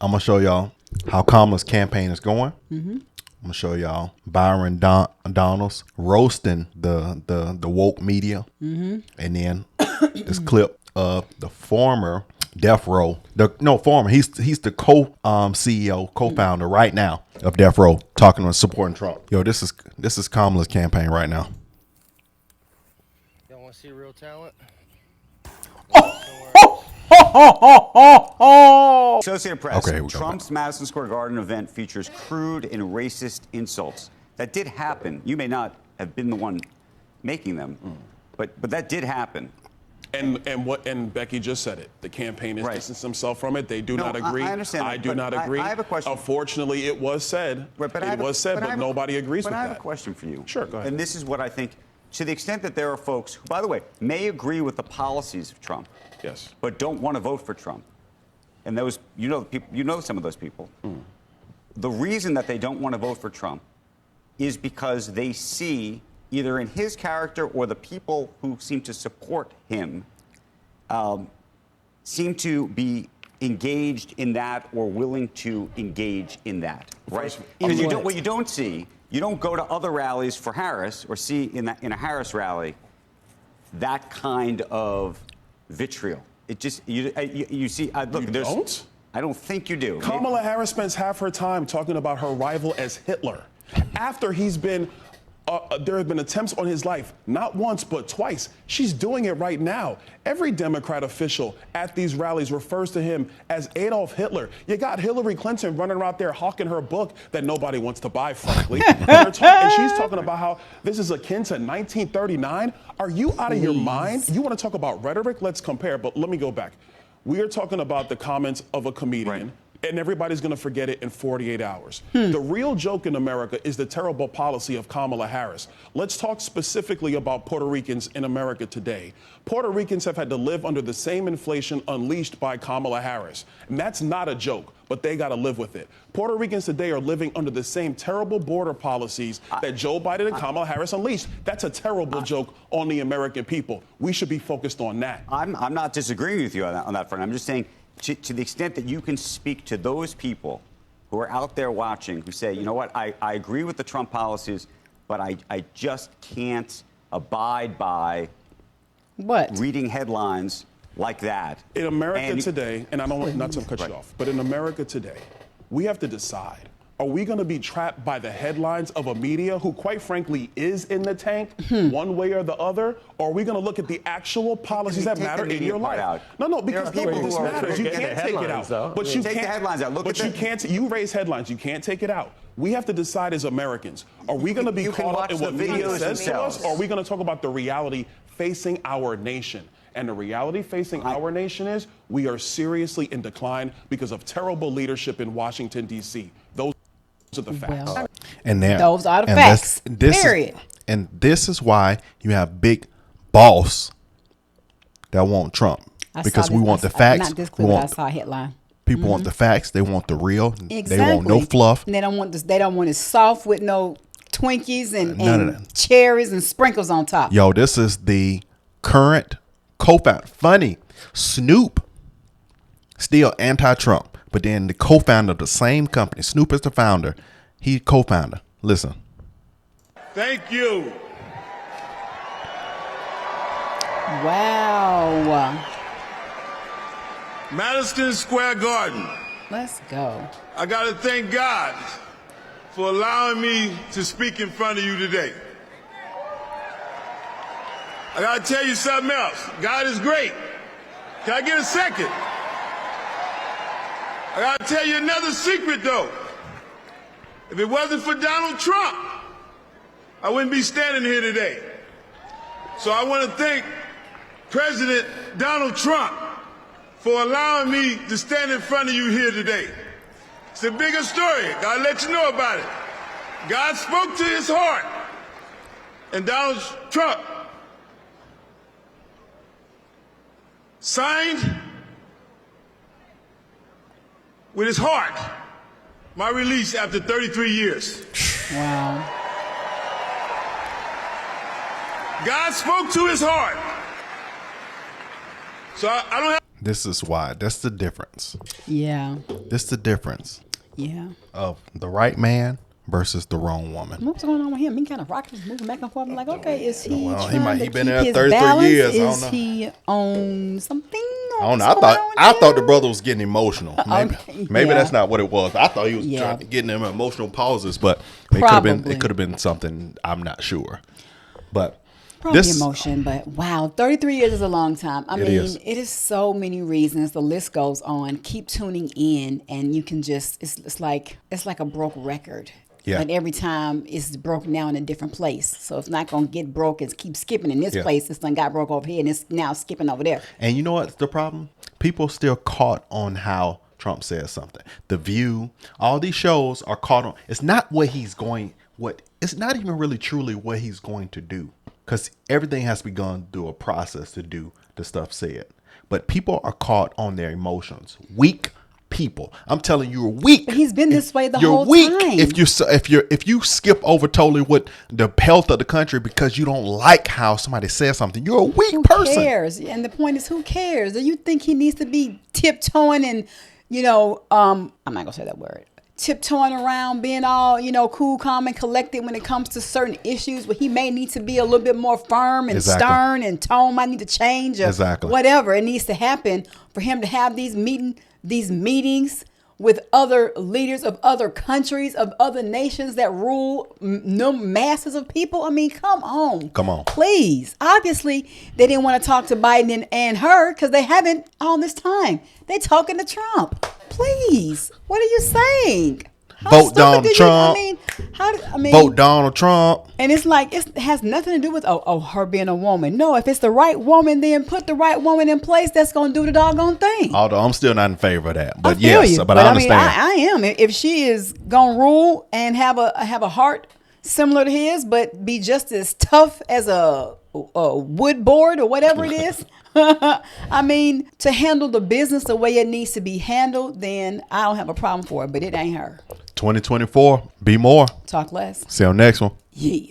I'm gonna show y'all how Kamala's campaign is going. I'm gonna show y'all Byron Donalds roasting the woke media, and then this clip of the former Death Row, he's the CEO, co-founder right now of Death Row, talking and supporting Trump. Yo, this is Kamala's campaign right now. Y'all want to see real talent? Associated Press, Okay, Trump's Madison Square Garden event features crude and racist insults. That did happen. You may not have been the one making them, but that did happen. And Becky just said it. The campaign has distanced themselves from it. They do not agree. I understand. I do not agree. I have a question. Unfortunately, it was said. But nobody agrees with that. But I have a question for you. Sure, go ahead. And this is what I think. To the extent that there are folks who, by the way, may agree with the policies of Trump, yes, but don't want to vote for Trump, and those, you know some of those people. The reason that they don't want to vote for Trump is because they see, either in his character or the people who seem to support him, seem to be engaged in that or willing to engage in that, right? Because what you don't see, you don't go to other rallies for Harris or see in a Harris rally that kind of vitriol. It just you see. Look, you don't? I don't think you do. Kamala Harris spends half her time talking about her rival as Hitler, after he's been. There have been attempts on his life, not once, but twice. She's doing it right now. Every Democrat official at these rallies refers to him as Adolf Hitler. You got Hillary Clinton running around there hawking her book that nobody wants to buy, frankly. And she's talking about how this is akin to 1939. Are you out of your mind? You want to talk about rhetoric? Let's compare, but let me go back. We are talking about the comments of a comedian. Right. And everybody's going to forget it in 48 hours. The real joke in America is the terrible policy of Kamala Harris. Let's talk specifically about Puerto Ricans in America today. Puerto Ricans have had to live under the same inflation unleashed by Kamala Harris. And that's not a joke, but they got to live with it. Puerto Ricans today are living under the same terrible border policies that Joe Biden and Kamala Harris unleashed. That's a terrible joke on the American people. We should be focused on that. I'm not disagreeing with you on that front. I'm just saying, to the extent that you can speak to those people who are out there watching who say, you know what, I agree with the Trump policies, but I just can't abide by reading headlines like that. In America today, and I don't want not to cut you off, but in America today, we have to decide. Are we going to be trapped by the headlines of a media who, quite frankly, is in the tank one way or the other? Or are we going to look at the actual policies that matter in your life? No, because this matters. You can't take it out. But you take the headlines out. But you can't. You raise headlines. You can't take it out. We have to decide as Americans. Are we going to be caught up in what media says to us? Or are we going to talk about the reality facing our nation? And the reality facing our nation is we are seriously in decline because of terrible leadership in Washington, D.C. Those are the facts. Well, and those are the facts. Period. And this is why you have big boss that want Trump. Because we want the facts. Not this clip, I saw a headline. People want the facts. They want the real. Exactly. They want no fluff. And they don't want this. They don't want it soft with no Twinkies and cherries and sprinkles on top. Yo, this is the current co-founder. Funny, Snoop still anti-Trump. But then the co-founder of the same company, Snoop is the founder. He co-founder. Listen. Thank you. Wow. Madison Square Garden. Let's go. I got to thank God for allowing me to speak in front of you today. I got to tell you something else. God is great. Can I get a second? I got to tell you another secret, though. If it wasn't for Donald Trump, I wouldn't be standing here today. So I want to thank President Donald Trump for allowing me to stand in front of you here today. It's a bigger story. Gotta let you know about it. God spoke to his heart, and Donald Trump signed with his heart my release after 33 years. Wow. God spoke to his heart. So I don't have... This is why. That's the difference. Yeah. This the difference Yeah. of the right man versus the wrong woman. What's going on with him? He kind of rocking, moving back and forth. I'm like, okay, is he trying to been keep there his 33 balance? years. I don't Is know. he on something? I don't know. I thought the brother was getting emotional. Maybe Yeah. that's not what it was. I thought he was Yeah. trying to get them emotional pauses, but it could have been something. I'm not sure. But Probably emotion, but wow, 33 years is a long time. I mean, it is so many reasons. The list goes on. Keep tuning in, and you can just it's like a broke record. Yeah. But every time it's broken down in a different place. So it's not gonna get broke and keep skipping in this place. It's done got broke over here and it's now skipping over there. And you know what's the problem? People still caught on how Trump says something. The View, all these shows are caught on. It's not what he's going. It's not even really truly what he's going to do. Because everything has to be gone through a process to do the stuff said. But people are caught on their emotions. Weak people. I'm telling you, you're weak. But he's been this way the you're whole weak time. if you skip over totally what the health of the country because you don't like how somebody says something. You're a weak person. Who cares? And the point is, who cares? Do you think he needs to be tiptoeing and, I'm not gonna say that word. Tiptoeing around, being all, cool, calm, and collected when it comes to certain issues where he may need to be a little bit more firm and stern and tone might need to change or whatever. It needs to happen for him to have these meetings with other leaders of other countries, of other nations that rule masses of people. I mean, come on. Please. Obviously, they didn't want to talk to Biden and her because they haven't all this time. They talking to Trump. Please. What are you saying? Vote Donald Trump. Vote Donald Trump. And it's like, it has nothing to do with, her being a woman. No, if it's the right woman, then put the right woman in place that's going to do the doggone thing. Although I'm still not in favor of that. But I understand. I am. If she is going to rule and have a heart similar to his, but be just as tough as a wood board or whatever it is. I mean, to handle the business the way it needs to be handled, then I don't have a problem for it, but it ain't her. 2024, be more. Talk less. See you on the next one. Yeah.